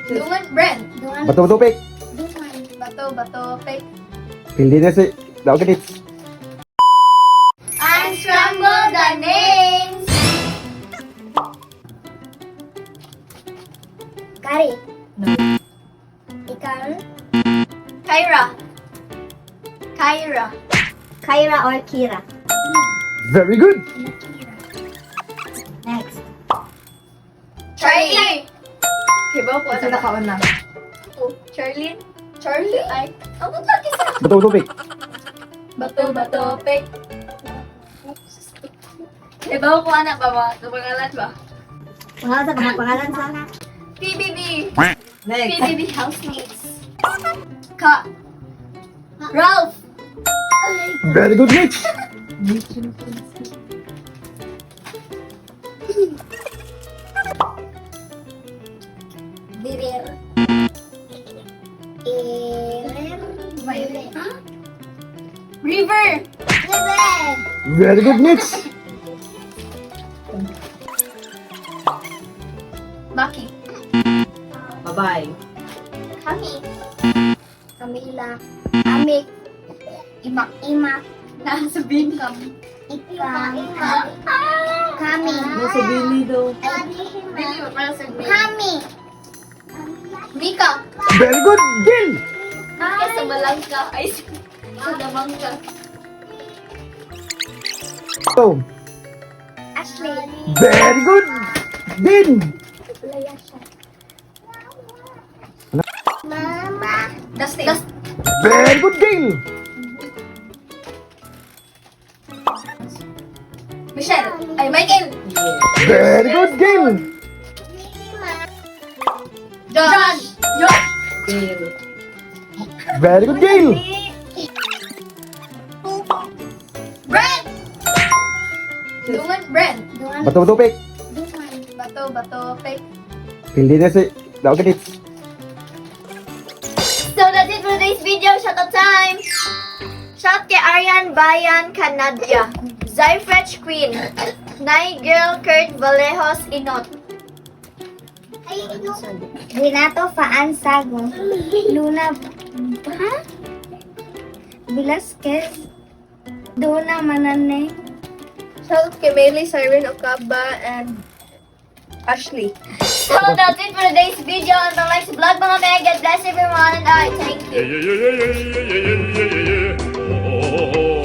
Dungan, Brent. Bato-bato pek. Bato, pick. Pilih na si daw ka Nitch. Unscramble the names. Kari. Ikaw? Kyra. Kyra or Kira? Very good. Next. Charlie. Kibaw ko. Sila kauna. Oh, Charlie. Charlie. Ay. Ang lagi sa. Bato-bato pek. Bato, pick. Kibaw ko anak ba ba? Pangalan ba? Pangalan sa? PBB. Next. PBB housemates. Ralph. Very good Nitch. Birir. River. Very good Nitch. Bucky. Bye-bye. Kami. Camila. Amik. Imak. Nasabihin kami. Ika. Kami. Nasa Billy daw. Bili mo para sa Kami. Mika. Very good Gil. Mika sa Malangka. Ay, sa Damangka. Oh, Ashley. very good Din. Mama. Dustin. Very good Gil. Michelle. Ay, Michael. Very good Gil. Josh. Bill. Very good Gil. Brent. Dungan, Brent. Bato-bato pek. Bato, pick. Pilih na si daw ka Nitch. So that's it for today's video. Shout out time! Shout kay Arian Bayan Canadya, Zyfretch Queen, Nai Girl Kurt Vallejos Inot, Renato Faan Sago. Luna. Velasquez. Dona Manane. shout out kay Bailey Siren Ocaba and Ashley. So that's it for today's video. Until next vlog mga meg, God bless everyone and I thank you. Yeah. Oh.